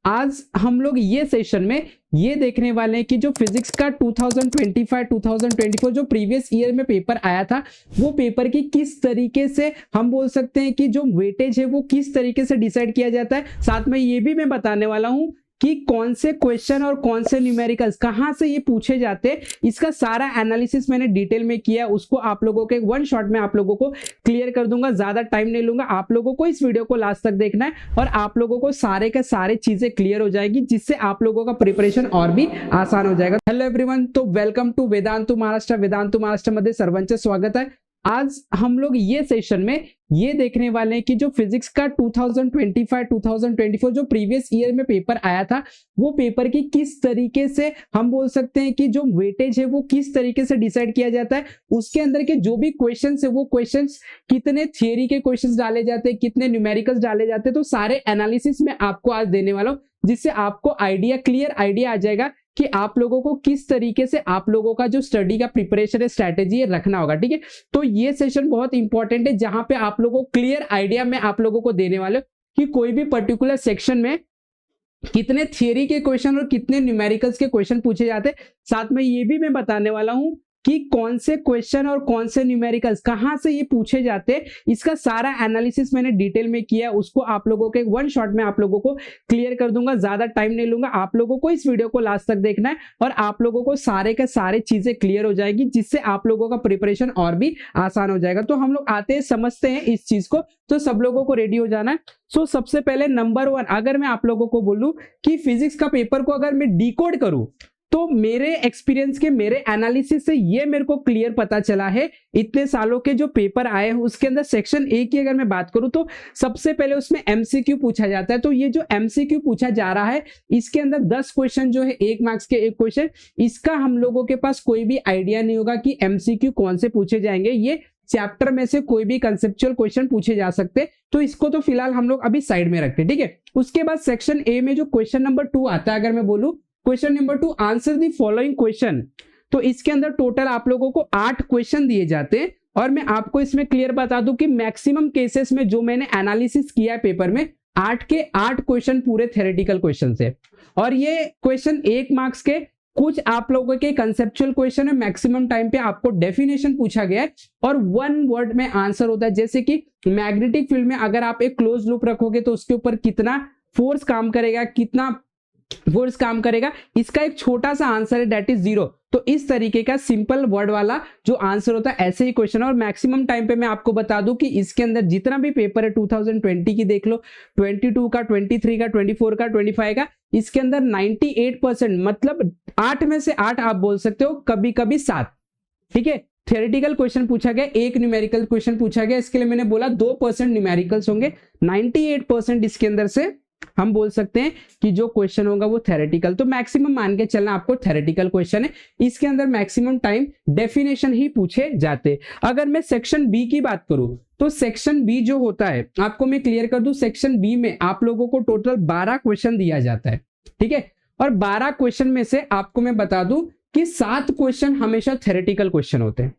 आज हम लोग ये सेशन में ये देखने वाले हैं कि जो फिजिक्स का 2025-2024 जो प्रीवियस ईयर में पेपर आया था, वो पेपर की किस तरीके से हम बोल सकते हैं कि जो वेटेज है वो किस तरीके से डिसाइड किया जाता है। साथ में ये भी मैं बताने वाला हूं कि कौन से क्वेश्चन और कौन से न्यूमेरिकल्स कहां से ये पूछे जाते हैं, इसका सारा एनालिसिस मैंने डिटेल में किया। उसको आप लोगों के वन शॉट में आप लोगों को क्लियर कर दूंगा, ज्यादा टाइम नहीं लूंगा। आप लोगों को इस वीडियो को लास्ट तक देखना है और आप लोगों को सारे के सारे चीजें क्लियर हो जाएगी, जिससे आप लोगों का प्रिपरेशन और भी आसान हो जाएगा। हेलो एवरीवन, तो वेलकम टू वेदांतु महाराष्ट्र। वेदांतु महाराष्ट्र मध्ये सर्वांचे स्वागत है। आज हम लोग ये सेशन में ये देखने वाले हैं कि जो फिजिक्स का 2025-2024 जो प्रीवियस ईयर में पेपर आया था, वो पेपर की किस तरीके से हम बोल सकते हैं कि जो वेटेज है वो किस तरीके से डिसाइड किया जाता है। उसके अंदर के जो भी क्वेश्चंस है वो क्वेश्चंस कितने थियरी के क्वेश्चंस डाले जाते हैं, कितने न्यूमेरिकल्स डाले जाते हैं, तो सारे एनालिसिस में आपको आज देने वाला हूं, जिससे आपको क्लियर आइडिया आ जाएगा कि आप लोगों को किस तरीके से आप लोगों का जो स्टडी का प्रिपरेशन है, स्ट्रैटेजी है, रखना होगा। ठीक है, तो ये सेशन बहुत इंपॉर्टेंट है, जहां पे आप लोगों को क्लियर आइडिया मैं आप लोगों को देने वाले कि कोई भी पर्टिकुलर सेक्शन में कितने थियरी के क्वेश्चन और कितने न्यूमेरिकल्स के क्वेश्चन पूछे जाते हैं। साथ में ये भी मैं बताने वाला हूं कि कौन से क्वेश्चन और कौन से न्यूमेरिकल्स कहां से ये पूछे जाते हैं, इसका सारा एनालिसिस मैंने डिटेल में किया। उसको आप लोगों के वन शॉट में आप लोगों को क्लियर कर दूंगा, ज्यादा टाइम नहीं लूंगा। आप लोगों को इस वीडियो को लास्ट तक देखना है और आप लोगों को सारे के सारे चीजें क्लियर हो जाएगी, जिससे आप लोगों का प्रिपरेशन और भी आसान हो जाएगा। तो हम लोग आते हैं, समझते हैं इस चीज को, तो सब लोगों को रेडी हो जाना है। सो सबसे पहले नंबर 1, अगर मैं आप लोगों को बोलूं कि फिजिक्स का पेपर को अगर मैं डिकोड करूं, तो मेरे एक्सपीरियंस के, मेरे एनालिसिस से ये मेरे को क्लियर पता चला है, इतने सालों के जो पेपर आए हैं उसके अंदर सेक्शन ए की अगर मैं बात करूं तो सबसे पहले उसमें एमसीक्यू पूछा जाता है। तो ये जो एमसीक्यू पूछा जा रहा है, इसके अंदर 10 क्वेश्चन जो है, 1 मार्क्स के 1 क्वेश्चन, इसका हम लोगों के पास कोई भी आइडिया नहीं होगा कि एमसीक्यू कौन से पूछे जाएंगे। ये चैप्टर में से कोई भी कंसेप्चुअल क्वेश्चन पूछे जा सकते हैं, तो इसको तो फिलहाल हम लोग अभी साइड में रखते हैं। ठीक है, उसके बाद सेक्शन ए में जो क्वेश्चन नंबर 2 आता है, अगर मैं बोलूं question number 2, answer the following question, तो इसके अंदर टोटल आप लोगों को 8 क्वेश्चन दिए जाते हैं। और मैं आपको इसमें क्लियर बता दूं कि मैक्सिमम केसेस में जो मैंने एनालिसिस किया है पेपर में, 8 के 8 क्वेश्चन पूरे थ्योरेटिकल क्वेश्चन है। और ये क्वेश्चन 1 मार्क्स के, कुछ आप लोगों के कंसेप्चुअल क्वेश्चन है, मैक्सिमम टाइम पे आपको डेफिनेशन पूछा गया है और 1 वर्ड में आंसर होता है। जैसे कि मैग्नेटिक फील्ड में अगर आप एक क्लोज लूप रखोगे तो उसके ऊपर कितना फोर्स काम करेगा, कितना फोर्स काम करेगा, इसका एक छोटा सा आंसर है, दैट इज 0। तो इस तरीके का सिंपल वर्ड वाला जो आंसर होता है, ऐसे ही क्वेश्चन। और मैक्सिमम टाइम पे मैं आपको बता दूं कि इसके अंदर जितना भी पेपर है, 2020 की देख लो, 22 का, 23 का, 24 का, 25 का, इसके अंदर 98% मतलब 8 में से 8 आप बोल सकते हो, कभी कभी 7। ठीक है, थियोरेटिकल क्वेश्चन पूछा गया, 1 न्यूमेरिकल क्वेश्चन पूछा गया, इसके लिए मैंने बोला 2% न्यूमेरिकल्स होंगे, 98% इसके अंदर से हम बोल सकते हैं कि जो क्वेश्चन होगा वो थ्योरेटिकल। तो मैक्सिमम मान के चलना आपको थ्योरेटिकल क्वेश्चन है, इसके अंदर मैक्सिमम टाइम डेफिनेशन ही पूछे जाते। अगर मैं सेक्शन बी की बात करूं, तो सेक्शन बी जो होता है, आपको मैं क्लियर कर दूं, सेक्शन बी में आप लोगों को टोटल 12 क्वेश्चन दिया जाता है। ठीक है, और 12 क्वेश्चन में से आपको मैं बता दूं कि 7 क्वेश्चन हमेशा थ्योरेटिकल क्वेश्चन होते हैं,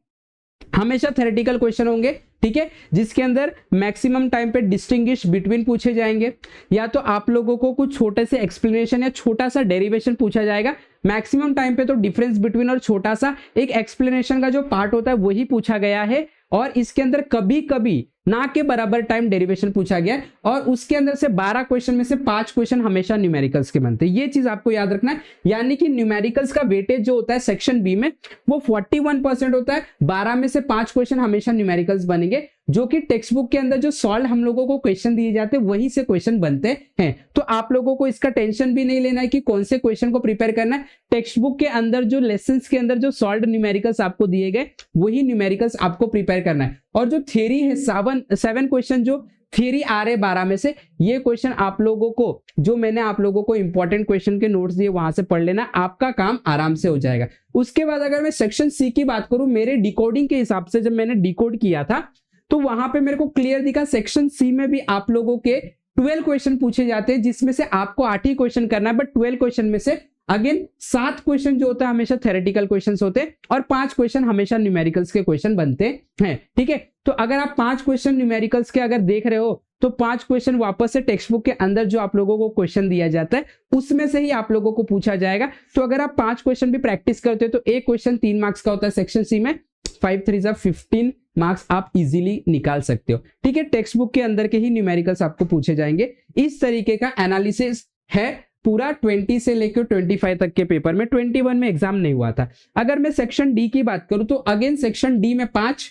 हमेशा थ्योरेटिकल क्वेश्चन होंगे। ठीक है, जिसके अंदर मैक्सिमम टाइम पे डिस्टिंग्विश बिटवीन पूछे जाएंगे, या तो आप लोगों को कुछ छोटे से एक्सप्लेनेशन या छोटा सा डेरिवेशन पूछा जाएगा। मैक्सिमम टाइम पे तो डिफरेंस बिटवीन और छोटा सा एक एक्सप्लेनेशन का जो पार्ट होता है वही पूछा गया है। और इसके अंदर कभी कभी ना के बराबर टाइम डेरिवेशन पूछा गया है। और उसके अंदर से 12 क्वेश्चन में से 5 क्वेश्चन हमेशा न्यूमेरिकल्स के बनते हैं, ये चीज आपको याद रखना है। यानी कि न्यूमेरिकल्स का वेटेज जो होता है सेक्शन बी में वो 41% होता है, 12 में से 5 क्वेश्चन हमेशा न्यूमेरिकल्स बनेंगे, जो कि टेक्स्ट बुक के अंदर जो सॉल्व हम लोगों को क्वेश्चन दिए जाते हैं वहीं से क्वेश्चन बनते हैं। तो आप लोगों को इसका टेंशन भी नहीं लेना है कि कौन से क्वेश्चन को प्रिपेयर करना है। टेक्स्ट बुक के अंदर जो लेसन्स के अंदर जो सॉल्व न्यूमेरिकल्स आपको दिए गए वही न्यूमेरिकल्स आपको प्रिपेयर करना है। और जो थियरी है, 7 क्वेश्चन जो थियरी आ रहे 12 में से, ये क्वेश्चन आप लोगों को, जो मैंने आप लोगों को इंपॉर्टेंट क्वेश्चन के नोट्स दिए वहां से पढ़ लेना, आपका काम आराम से हो जाएगा। उसके बाद अगर मैं सेक्शन सी की बात करूं, मेरे डिकोडिंग के हिसाब से जब मैंने डिकोड किया था तो वहां पे मेरे को क्लियर दिखा, सेक्शन सी में भी आप लोगों के 12 क्वेश्चन पूछे जाते हैं, जिसमें से आपको 8 ही क्वेश्चन करना है। बट 12 क्वेश्चन में से अगेन 7 क्वेश्चन जो होता है हमेशा थ्योरेटिकल क्वेश्चंस होते हैं और 5 क्वेश्चन हमेशा न्यूमेरिकल्स के क्वेश्चन बनते हैं। ठीक है, तो अगर आप 5 क्वेश्चन न्यूमेरिकल्स के अगर देख रहे हो तो 5 क्वेश्चन वापस से टेक्स्ट बुक के अंदर जो आप लोगों को क्वेश्चन दिया जाता है उसमें से ही आप लोगों को पूछा जाएगा। तो अगर आप 5 क्वेश्चन भी प्रैक्टिस करते हो तो एक क्वेश्चन 3 मार्क्स का होता है सेक्शन सी में, 5 3 15 मार्क्स आप इजीली निकाल सकते हो। ठीक है, टेक्स्ट बुक के अंदर के ही न्यूमेरिकल्स आपको पूछे जाएंगे। इस तरीके का एनालिसिस है पूरा 20 से लेकर 25 तक के पेपर में। 21 में एग्जाम नहीं हुआ था। अगर मैं सेक्शन डी की बात करूं तो अगेन सेक्शन डी में 5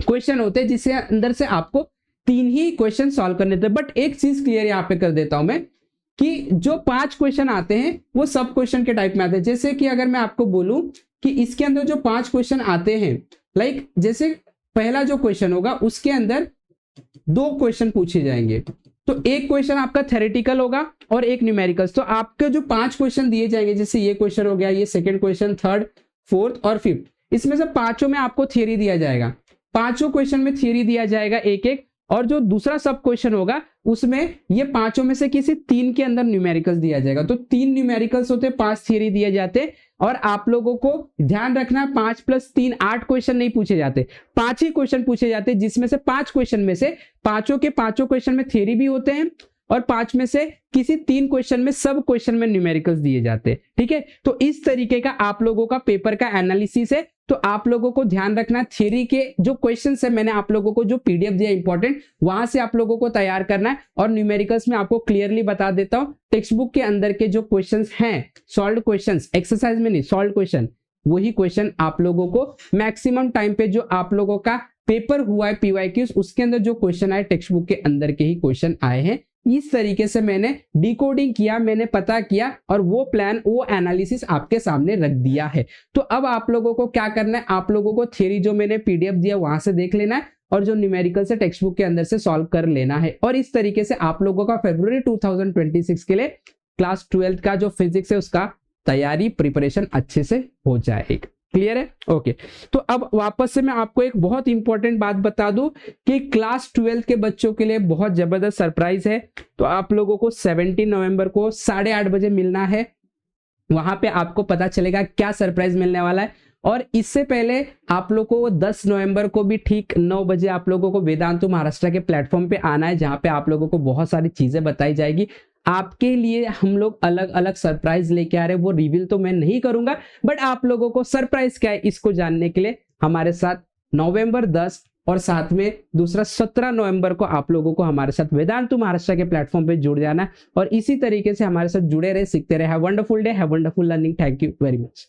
क्वेश्चन होते हैं जिससे अंदर से आपको 3 ही क्वेश्चन सॉल्व करने थे। बट एक चीज क्लियर यहां पे कर देता हूं मैं कि जो 5 क्वेश्चन आते हैं वो सब क्वेश्चन के टाइप में आते हैं। जैसे कि अगर मैं आपको बोलूं कि इसके अंदर जो 5 क्वेश्चन आते हैं, लाइक जैसे पहला जो क्वेश्चन होगा उसके अंदर 2 क्वेश्चन पूछे जाएंगे। तो एक क्वेश्चन आपका थ्योरेटिकल होगा और एक न्यूमेरिकल्स। तो आपके जो 5 क्वेश्चन दिए जाएंगे, जैसे ये क्वेश्चन हो गया, ये सेकंड क्वेश्चन, थर्ड, फोर्थ और फिफ्थ, इसमें से 5 में आपको थियरी दिया जाएगा। 5 क्वेश्चन में थियरी दिया जाएगा एक एक, और जो दूसरा सब क्वेश्चन होगा उसमें ये 5 में से किसी 3 के अंदर न्यूमेरिकल्स दिया जाएगा। तो 3 न्यूमेरिकल्स होते, 5 थियरी दिए जाते। और आप लोगों को ध्यान रखना 5 + 3 8 क्वेश्चन नहीं पूछे जाते, 5 ही क्वेश्चन पूछे जाते, जिसमें से 5 क्वेश्चन में से पांचों के पांचों क्वेश्चन में थियरी भी होते हैं और 5 में से किसी 3 क्वेश्चन में सब क्वेश्चन में न्यूमेरिकल्स दिए जाते हैं। ठीक है, तो इस तरीके का आप लोगों का पेपर का एनालिसिस है। तो आप लोगों को ध्यान रखना थियरी के जो क्वेश्चंस है, मैंने आप लोगों को जो पीडीएफ दिया इंपॉर्टेंट, वहां से आप लोगों को तैयार करना है। और न्यूमेरिकल्स में आपको क्लियरली बता देता हूं, टेक्स्ट बुक के अंदर के जो क्वेश्चंस हैं, सॉल्व्ड क्वेश्चंस, एक्सरसाइज में नहीं, सॉल्व्ड क्वेश्चन, वही क्वेश्चन आप लोगों को मैक्सिमम टाइम पे जो आप लोगों का पेपर हुआ है पीवाईक्यूज, उसके अंदर जो क्वेश्चन आए टेक्स्ट बुक के अंदर के ही क्वेश्चन आए हैं। इस तरीके से मैंने डिकोडिंग किया, मैंने पता किया और वो प्लान, वो एनालिसिस आपके सामने रख दिया है। तो अब आप लोगों को क्या करना है, आप लोगों को थ्योरी जो मैंने पीडीएफ दिया वहां से देख लेना है और जो न्यूमेरिकल से टेक्स्ट बुक के अंदर से सॉल्व कर लेना है। और इस तरीके से आप लोगों का फरवरी 2026 के लिए क्लास 12 का जो फिजिक्स है उसका तैयारी, प्रिपरेशन अच्छे से हो जाएगा। क्लियर है? ओके, तो अब वापस से मैं आपको एक बहुत इंपॉर्टेंट बात बता दूं कि क्लास 12 के बच्चों के लिए बहुत जबरदस्त सरप्राइज है। तो आप लोगों को 17 नवंबर को 8:30 बजे मिलना है। वहां पे आपको पता चलेगा क्या सरप्राइज मिलने वाला है। और इससे पहले आप लोगों को 10 नवंबर को भी ठीक 9 बजे आप लोगों को वेदांतु महाराष्ट्र के प्लेटफॉर्म पे आना है, जहां पे आप लोगों को बहुत सारी चीजें बताई जाएगी। आपके लिए हम लोग अलग अलग सरप्राइज लेके आ रहे हैं, वो रिवील तो मैं नहीं करूंगा, बट आप लोगों को सरप्राइज क्या है इसको जानने के लिए हमारे साथ नवंबर 10 और साथ में दूसरा 17 नवंबर को आप लोगों को हमारे साथ वेदांतु महाराष्ट्र के प्लेटफॉर्म पे जुड़ जाना है। और इसी तरीके से हमारे साथ जुड़े रहे, सीखते रहे। Have wonderful day, have wonderful learning. Thank you very much.